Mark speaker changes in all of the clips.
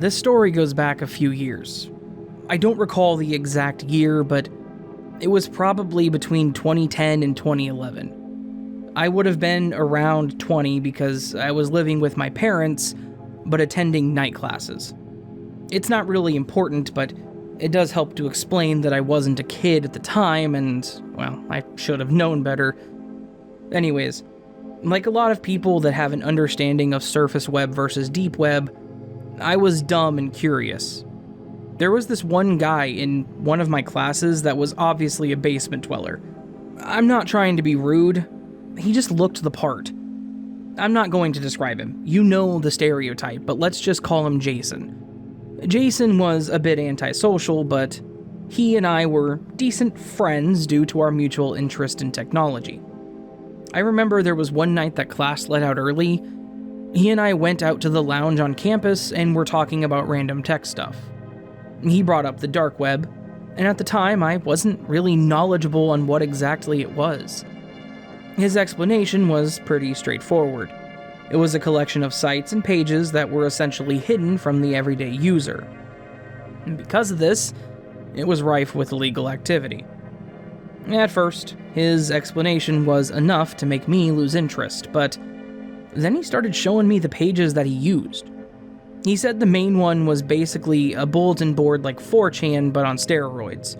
Speaker 1: this story goes back a few years. I don't recall the exact year, but it was probably between 2010 and 2011. I would have been around 20 because I was living with my parents, but attending night classes. It's not really important, but it does help to explain that I wasn't a kid at the time, and, well, I should have known better. Anyways, like a lot of people that have an understanding of surface web versus deep web, I was dumb and curious. There was this one guy in one of my classes that was obviously a basement dweller. I'm not trying to be rude, he just looked the part. I'm not going to describe him. You know the stereotype, but let's just call him Jason. Jason was a bit antisocial, but he and I were decent friends due to our mutual interest in technology. I remember there was one night that class let out early. He and I went out to the lounge on campus and were talking about random tech stuff. He brought up the dark web, and at the time I wasn't really knowledgeable on what exactly it was. His explanation was pretty straightforward. It was a collection of sites and pages that were essentially hidden from the everyday user. And because of this, it was rife with illegal activity. At first, his explanation was enough to make me lose interest, but then he started showing me the pages that he used. He said the main one was basically a bulletin board like 4chan, but on steroids.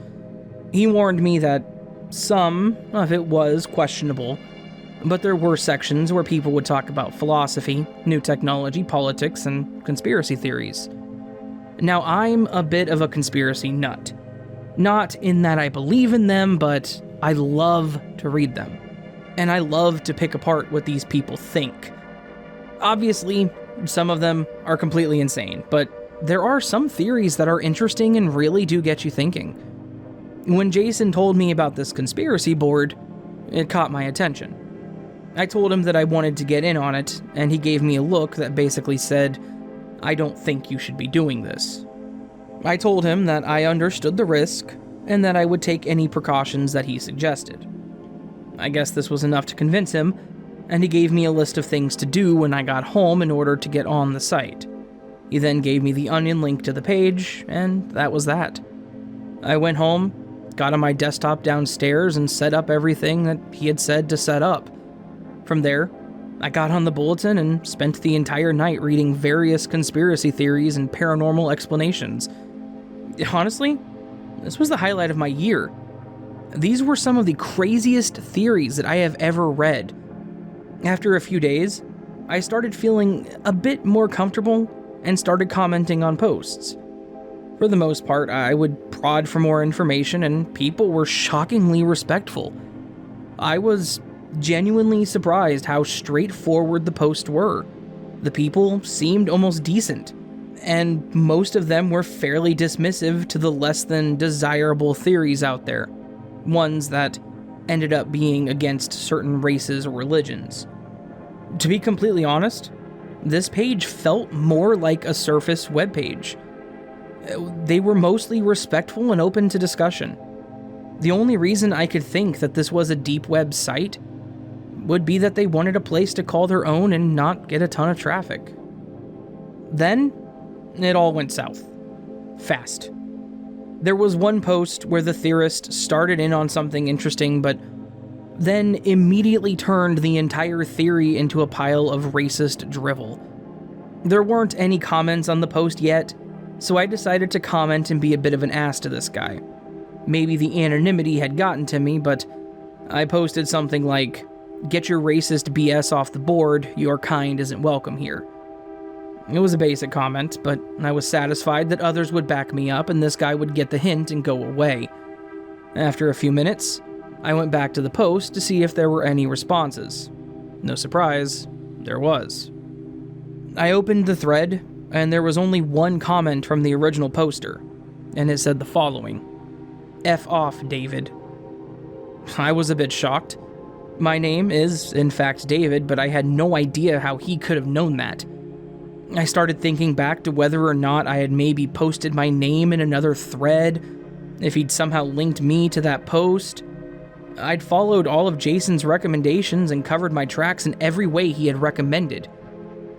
Speaker 1: He warned me that some of it was questionable, but there were sections where people would talk about philosophy, new technology, politics, and conspiracy theories. Now, I'm a bit of a conspiracy nut. Not in that I believe in them, but I love to read them. And I love to pick apart what these people think. Obviously, some of them are completely insane, but there are some theories that are interesting and really do get you thinking. When Jason told me about this conspiracy board, it caught my attention. I told him that I wanted to get in on it, and he gave me a look that basically said, "I don't think you should be doing this." I told him that I understood the risk, and that I would take any precautions that he suggested. I guess this was enough to convince him, and he gave me a list of things to do when I got home in order to get on the site. He then gave me the onion link to the page, and that was that. I went home, got on my desktop downstairs, and set up everything that he had said to set up. From there, I got on the bulletin and spent the entire night reading various conspiracy theories and paranormal explanations. Honestly, this was the highlight of my year. These were some of the craziest theories that I have ever read. After a few days, I started feeling a bit more comfortable and started commenting on posts. For the most part, I would prod for more information, and people were shockingly respectful. I was genuinely surprised how straightforward the posts were. The people seemed almost decent, and most of them were fairly dismissive to the less than desirable theories out there, ones that ended up being against certain races or religions. To be completely honest, this page felt more like a surface webpage. They were mostly respectful and open to discussion. The only reason I could think that this was a deep web site would be that they wanted a place to call their own and not get a ton of traffic. Then, it all went south. Fast. There was one post where the theorist started in on something interesting, but then immediately turned the entire theory into a pile of racist drivel. There weren't any comments on the post yet, so I decided to comment and be a bit of an ass to this guy. Maybe the anonymity had gotten to me, but I posted something like, "Get your racist BS off the board, your kind isn't welcome here." It was a basic comment, but I was satisfied that others would back me up and this guy would get the hint and go away. After a few minutes, I went back to the post to see if there were any responses. No surprise, there was. I opened the thread, and there was only one comment from the original poster, and it said the following: "F off, David." I was a bit shocked. My name is, in fact, David, but I had no idea how he could have known that. I started thinking back to whether or not I had maybe posted my name in another thread, if he'd somehow linked me to that post. I'd followed all of Jason's recommendations and covered my tracks in every way he had recommended.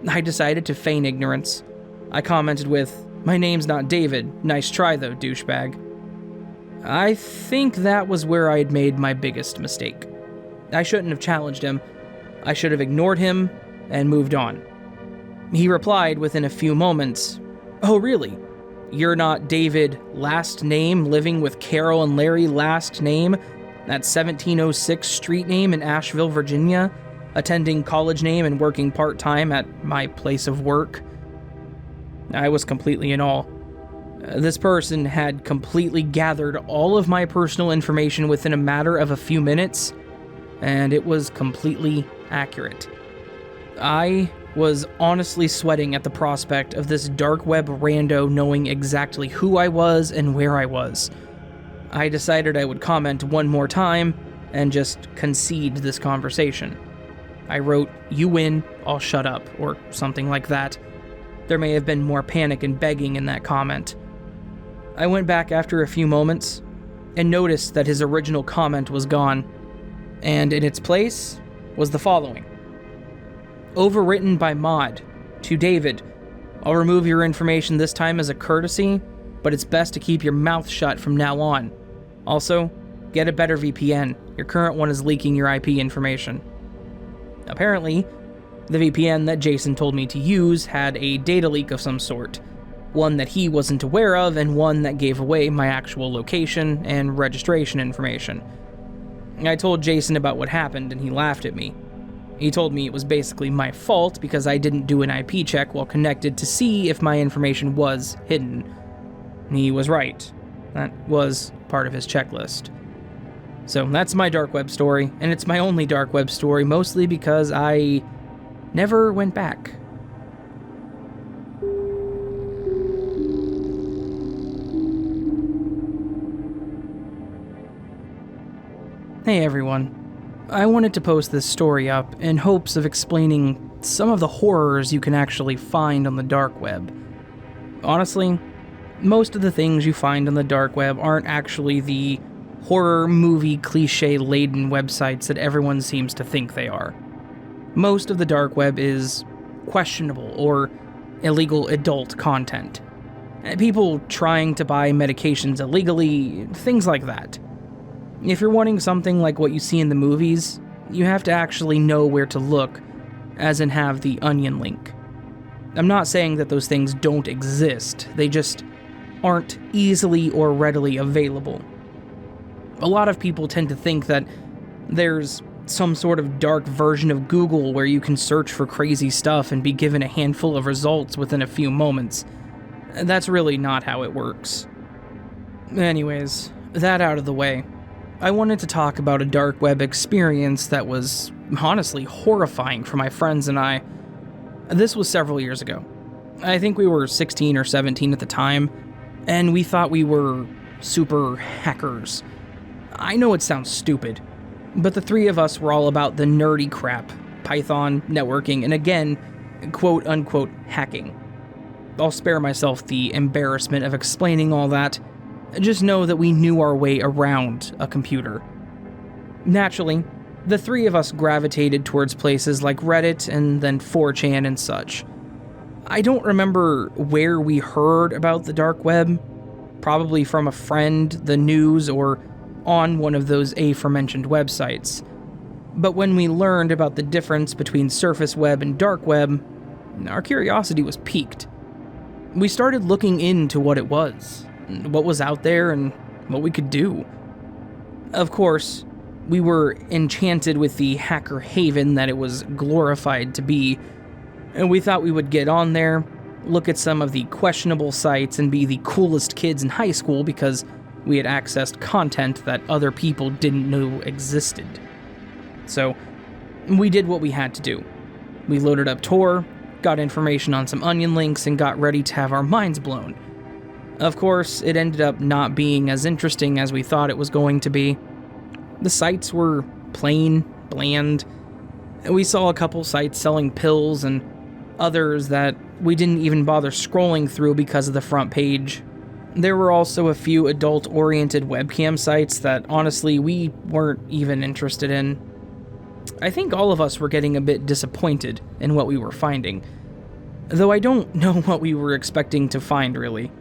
Speaker 1: I decided to feign ignorance. I commented with, My name's not David. Nice try though, douchebag. I think that was where I had made my biggest mistake. I shouldn't have challenged him. I should have ignored him and moved on. He replied within a few moments, "Oh really? You're not David, last name, living with Carol and Larry, last name, that 1706 street name in Asheville, Virginia, attending college name and working part-time at my place of work?" I was completely in awe. This person had completely gathered all of my personal information within a matter of a few minutes, and it was completely accurate. I was honestly sweating at the prospect of this dark web rando knowing exactly who I was and where I was. I decided I would comment one more time and just concede this conversation. I wrote, "You win, I'll shut up," or something like that. There may have been more panic and begging in that comment. I went back after a few moments and noticed that his original comment was gone, and in its place was the following. Overwritten by Mod. To David, I'll remove your information this time as a courtesy, but it's best to keep your mouth shut from now on. Also, get a better VPN. Your current one is leaking your IP information. Apparently, the VPN that Jason told me to use had a data leak of some sort. One that he wasn't aware of, and one that gave away my actual location and registration information. I told Jason about what happened, and he laughed at me. He told me it was basically my fault because I didn't do an IP check while connected to see if my information was hidden. He was right. That was part of his checklist. So that's my dark web story, and it's my only dark web story, mostly because I never went back. Hey everyone. I wanted to post this story up in hopes of explaining some of the horrors you can actually find on the dark web. Honestly, most of the things you find on the dark web aren't actually the horror movie cliche-laden websites that everyone seems to think they are. Most of the dark web is questionable or illegal adult content. People trying to buy medications illegally, things like that. If you're wanting something like what you see in the movies, you have to actually know where to look, as in have the onion link. I'm not saying that those things don't exist, they just aren't easily or readily available. A lot of people tend to think that there's some sort of dark version of Google where you can search for crazy stuff and be given a handful of results within a few moments. That's really not how it works. Anyways, that out of the way, I wanted to talk about a dark web experience that was honestly horrifying for my friends and I. This was several years ago. I think we were 16 or 17 at the time, and we thought we were super hackers. I know it sounds stupid, but the three of us were all about the nerdy crap, Python, networking, and again, quote-unquote hacking. I'll spare myself the embarrassment of explaining all that. Just know that we knew our way around a computer. Naturally, the three of us gravitated towards places like Reddit and then 4chan and such. I don't remember where we heard about the dark web, probably from a friend, the news, or on one of those aforementioned websites. But when we learned about the difference between surface web and dark web, our curiosity was piqued. We started looking into what it was, what was out there, and what we could do. Of course, we were enchanted with the hacker haven that it was glorified to be, and we thought we would get on there, look at some of the questionable sites, and be the coolest kids in high school because we had accessed content that other people didn't know existed. So, we did what we had to do. We loaded up Tor, got information on some onion links, and got ready to have our minds blown. Of course, it ended up not being as interesting as we thought it was going to be. The sites were plain, bland. We saw a couple sites selling pills and others that we didn't even bother scrolling through because of the front page. There were also a few adult-oriented webcam sites that honestly we weren't even interested in. I think all of us were getting a bit disappointed in what we were finding. Though I don't know what we were expecting to find, really.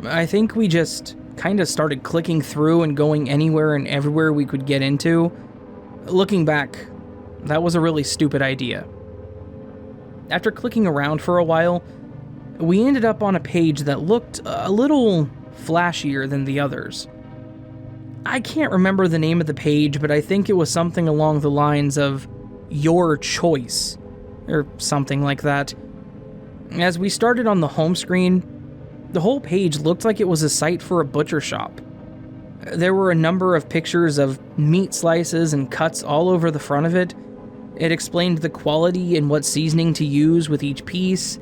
Speaker 1: I think we just kind of started clicking through and going anywhere and everywhere we could get into. Looking back, that was a really stupid idea. After clicking around for a while, we ended up on a page that looked a little flashier than the others. I can't remember the name of the page, but I think it was something along the lines of "Your Choice," or something like that. As we started on the home screen, the whole page looked like it was a site for a butcher shop. There were a number of pictures of meat slices and cuts all over the front of it. It explained the quality and what seasoning to use with each piece.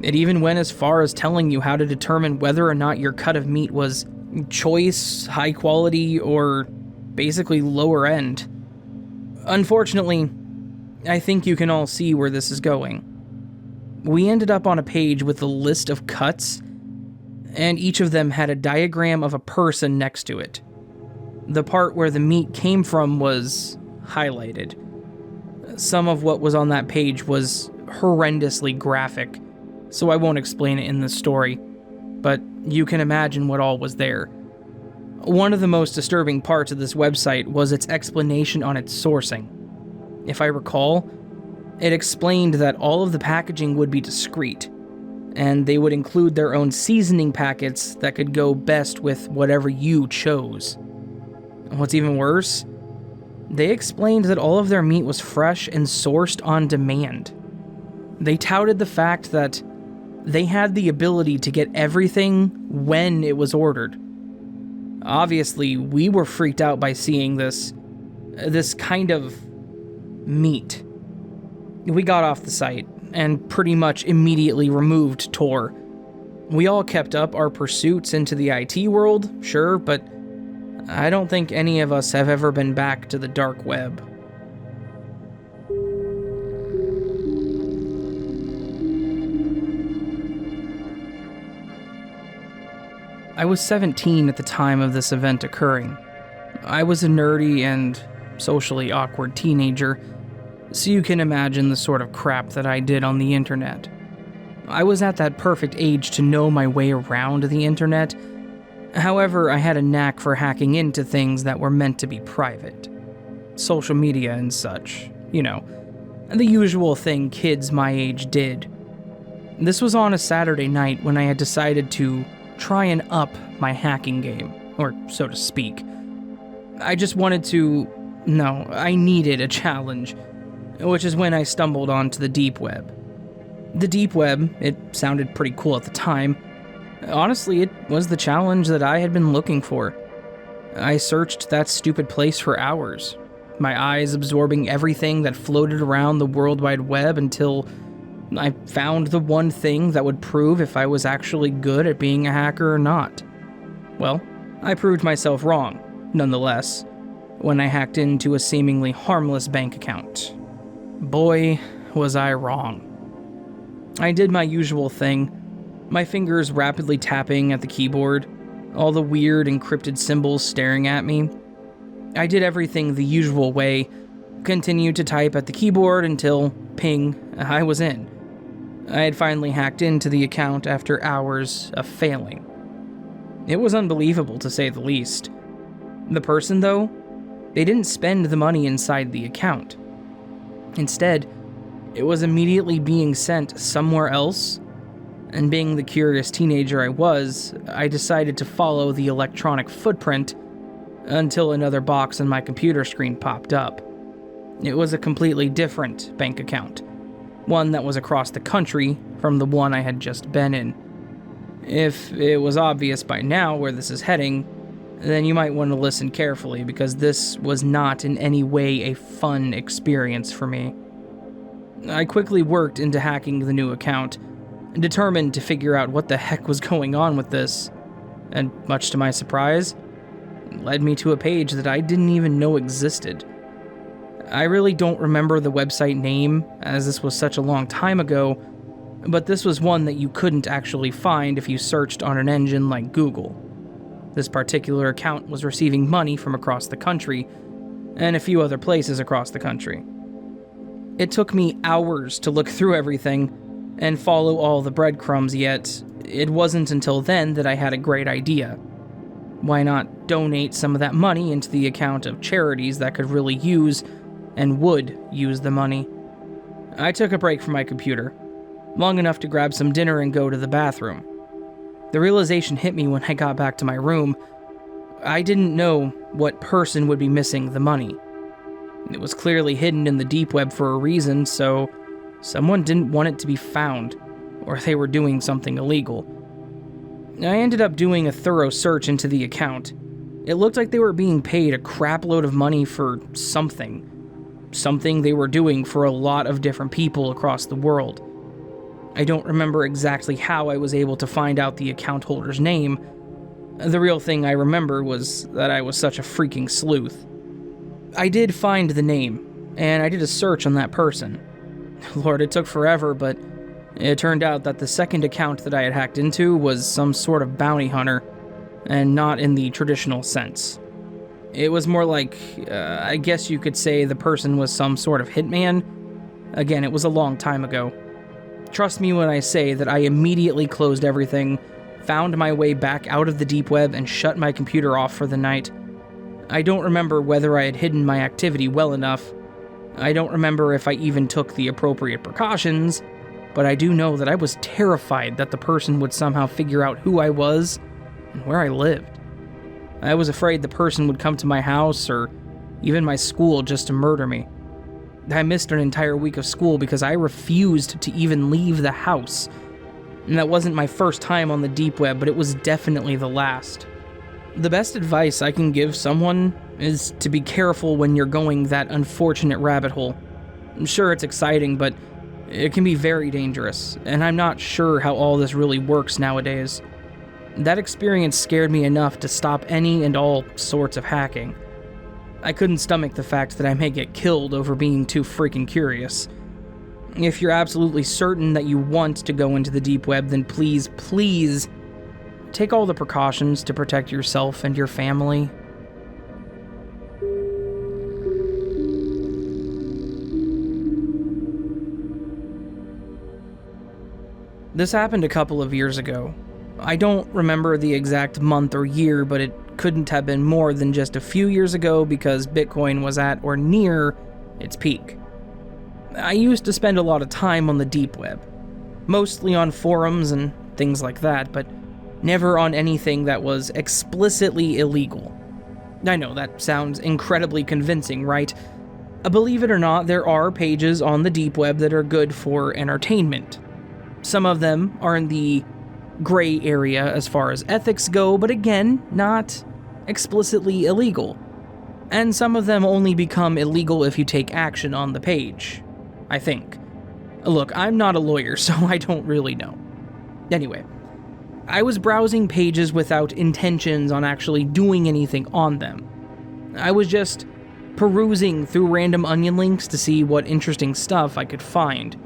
Speaker 1: It even went as far as telling you how to determine whether or not your cut of meat was choice, high quality, or basically lower end. Unfortunately, I think you can all see where this is going. We ended up on a page with a list of cuts, and each of them had a diagram of a person next to it. The part where the meat came from was highlighted. Some of what was on that page was horrendously graphic, so I won't explain it in this story, but you can imagine what all was there. One of the most disturbing parts of this website was its explanation on its sourcing. If I recall, it explained that all of the packaging would be discreet, and they would include their own seasoning packets that could go best with whatever you chose. What's even worse, they explained that all of their meat was fresh and sourced on demand. They touted the fact that they had the ability to get everything when it was ordered. Obviously, we were freaked out by seeing this kind of meat. We got off the site and pretty much immediately removed Tor. We all kept up our pursuits into the IT world, sure, but I don't think any of us have ever been back to the dark web. I was 17 at the time of this event occurring. I was a nerdy and socially awkward teenager, so you can imagine the sort of crap that I did on the internet. I was at that perfect age to know my way around the internet. However, I had a knack for hacking into things that were meant to be private. Social media and such, you know, the usual thing kids my age did. This was on a Saturday night when I had decided to try and up my hacking game, or so to speak. I needed a challenge, which is when I stumbled onto the deep web. The deep web, it sounded pretty cool at the time. Honestly, it was the challenge that I had been looking for. I searched that stupid place for hours, my eyes absorbing everything that floated around the World Wide Web until I found the one thing that would prove if I was actually good at being a hacker or not. Well, I proved myself wrong, nonetheless, when I hacked into a seemingly harmless bank account. Boy, was I wrong. I did my usual thing, my fingers rapidly tapping at the keyboard, all the weird encrypted symbols staring at me. I did everything the usual way, continued to type at the keyboard until, ping, I was in. I had finally hacked into the account after hours of failing. It was unbelievable, to say the least. The person, though, they didn't spend the money inside the account. Instead, it was immediately being sent somewhere else, and being the curious teenager I was, I decided to follow the electronic footprint until another box on my computer screen popped up. It was a completely different bank account, one that was across the country from the one I had just been in. If it was obvious by now where this is heading, then you might want to listen carefully, because this was not in any way a fun experience for me. I quickly worked into hacking the new account, determined to figure out what the heck was going on with this, and much to my surprise, it led me to a page that I didn't even know existed. I really don't remember the website name, as this was such a long time ago, but this was one that you couldn't actually find if you searched on an engine like Google. This particular account was receiving money from across the country, and a few other places across the country. It took me hours to look through everything, and follow all the breadcrumbs, yet it wasn't until then that I had a great idea. Why not donate some of that money into the account of charities that could really use and would use the money? I took a break from my computer, long enough to grab some dinner and go to the bathroom. The realization hit me when I got back to my room. I didn't know what person would be missing the money. It was clearly hidden in the deep web for a reason, so someone didn't want it to be found, or they were doing something illegal. I ended up doing a thorough search into the account. It looked like they were being paid a crap load of money for something. Something they were doing for a lot of different people across the world. I don't remember exactly how I was able to find out the account holder's name. The real thing I remember was that I was such a freaking sleuth. I did find the name, and I did a search on that person. Lord, it took forever, but it turned out that the second account that I had hacked into was some sort of bounty hunter, and not in the traditional sense. It was more like, I guess you could say the person was some sort of hitman. Again, it was a long time ago. Trust me when I say that I immediately closed everything, found my way back out of the deep web, and shut my computer off for the night. I don't remember whether I had hidden my activity well enough. I don't remember if I even took the appropriate precautions, but I do know that I was terrified that the person would somehow figure out who I was and where I lived. I was afraid the person would come to my house or even my school just to murder me. I missed an entire week of school because I refused to even leave the house. And that wasn't my first time on the deep web, but it was definitely the last. The best advice I can give someone is to be careful when you're going that unfortunate rabbit hole. I'm sure it's exciting, but it can be very dangerous, and I'm not sure how all this really works nowadays. That experience scared me enough to stop any and all sorts of hacking. I couldn't stomach the fact that I may get killed over being too freaking curious. If you're absolutely certain that you want to go into the deep web, then please, please, take all the precautions to protect yourself and your family. This happened a couple of years ago. I don't remember the exact month or year, but it couldn't have been more than just a few years ago because Bitcoin was at or near its peak. I used to spend a lot of time on the deep web, mostly on forums and things like that, but never on anything that was explicitly illegal. I know that sounds incredibly convincing, right? Believe it or not, there are pages on the deep web that are good for entertainment. Some of them are in the gray area as far as ethics go, but again, not explicitly illegal. And some of them only become illegal if you take action on the page, I think. Look, I'm not a lawyer, so I don't really know. Anyway, I was browsing pages without intentions on actually doing anything on them. I was just perusing through random onion links to see what interesting stuff I could find.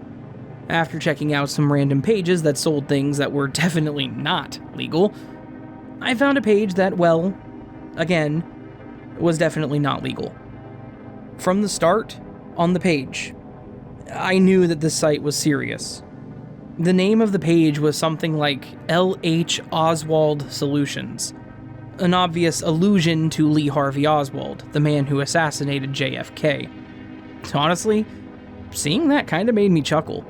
Speaker 1: After checking out some random pages that sold things that were definitely not legal, I found a page that, well, again, was definitely not legal. From the start, on the page, I knew that this site was serious. The name of the page was something like L.H. Oswald Solutions, an obvious allusion to Lee Harvey Oswald, the man who assassinated JFK. Honestly, seeing that kind of made me chuckle.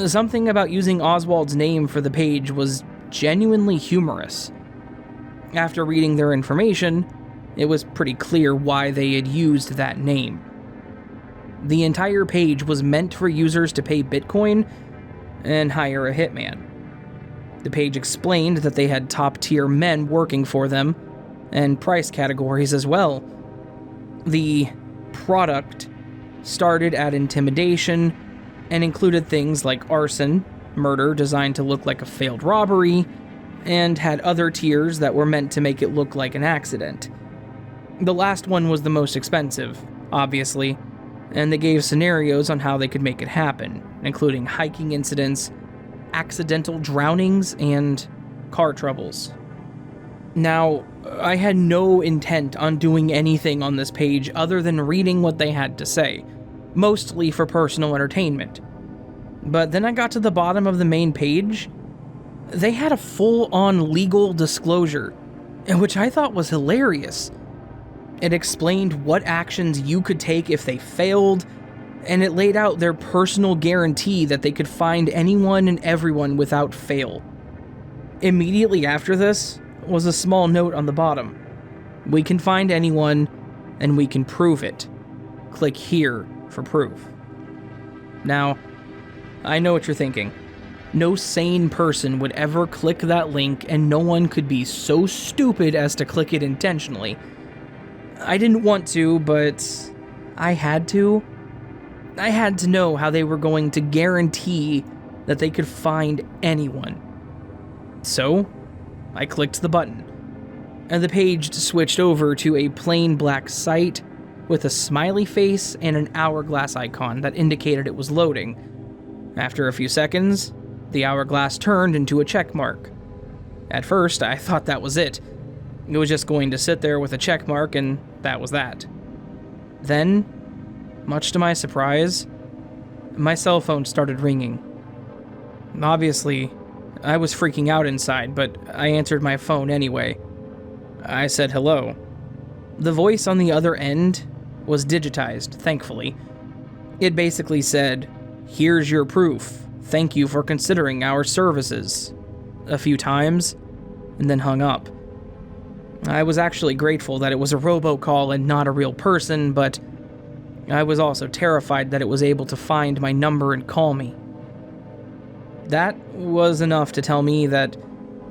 Speaker 1: Something about using Oswald's name for the page was genuinely humorous. After reading their information, it was pretty clear why they had used that name. The entire page was meant for users to pay Bitcoin and hire a hitman. The page explained that they had top-tier men working for them, and price categories as well. The product started at intimidation and included things like arson, murder designed to look like a failed robbery, and had other tiers that were meant to make it look like an accident. The last one was the most expensive, obviously, and they gave scenarios on how they could make it happen, including hiking incidents, accidental drownings, and car troubles. Now, I had no intent on doing anything on this page other than reading what they had to say, mostly for personal entertainment. But then I got to the bottom of the main page. They had a full-on legal disclosure, which I thought was hilarious. It explained what actions you could take if they failed, and it laid out their personal guarantee that they could find anyone and everyone without fail. Immediately after this was a small note on the bottom. We can find anyone, and we can prove it. Click here for proof. Now, I know what you're thinking. No sane person would ever click that link, and no one could be so stupid as to click it intentionally. I didn't want to, but I had to. I had to know how they were going to guarantee that they could find anyone. So, I clicked the button, and the page switched over to a plain black site with a smiley face and an hourglass icon that indicated it was loading. After a few seconds, the hourglass turned into a check mark. At first, I thought that was it. It was just going to sit there with a check mark, and that was that. Then, much to my surprise, my cell phone started ringing. Obviously, I was freaking out inside, but I answered my phone anyway. I said hello. The voice on the other end was digitized, thankfully. It basically said, "Here's your proof. Thank you for considering our services," a few times, and then hung up. I was actually grateful that it was a robocall and not a real person, but I was also terrified that it was able to find my number and call me. That was enough to tell me that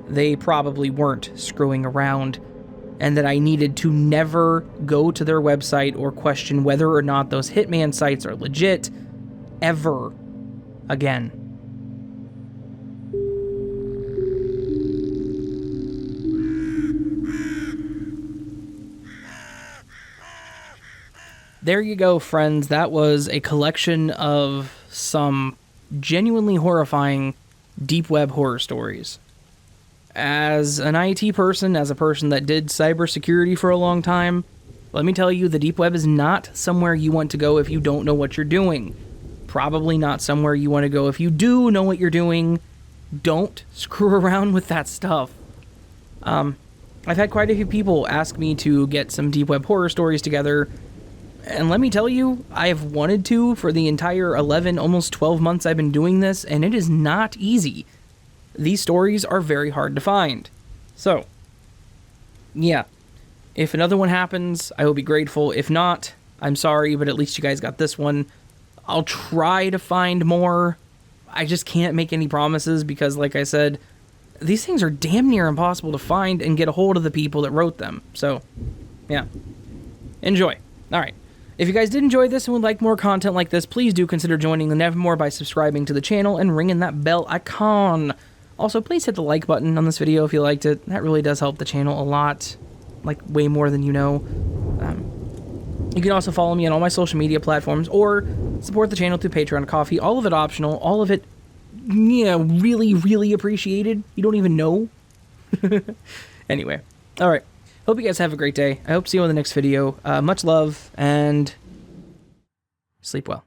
Speaker 1: they probably weren't screwing around, and that I needed to never go to their website or question whether or not those hitman sites are legit, ever again. There you go, friends. That was a collection of some genuinely horrifying deep web horror stories. As an IT person, as a person that did cybersecurity for a long time, let me tell you, the deep web is not somewhere you want to go if you don't know what you're doing. Probably not somewhere you want to go if you do know what you're doing. Don't screw around with that stuff. I've had quite a few people ask me to get some deep web horror stories together, and let me tell you, I have wanted to for the entire 11, almost 12 months I've been doing this, and it is not easy. These stories are very hard to find. So, yeah. If another one happens, I will be grateful. If not, I'm sorry, but at least you guys got this one. I'll try to find more. I just can't make any promises because, like I said, these things are damn near impossible to find and get a hold of the people that wrote them. So, yeah. Enjoy. All right. If you guys did enjoy this and would like more content like this, please do consider joining the Nevermore by subscribing to the channel and ringing that bell icon. Also, please hit the like button on this video if you liked it. That really does help the channel a lot. Like, way more than you know. You can also follow me on all my social media platforms or support the channel through Patreon and Coffee. All of it optional. All of it, yeah, really, really appreciated. You don't even know. Anyway. Alright. Hope you guys have a great day. I hope to see you in the next video. Much love, and sleep well.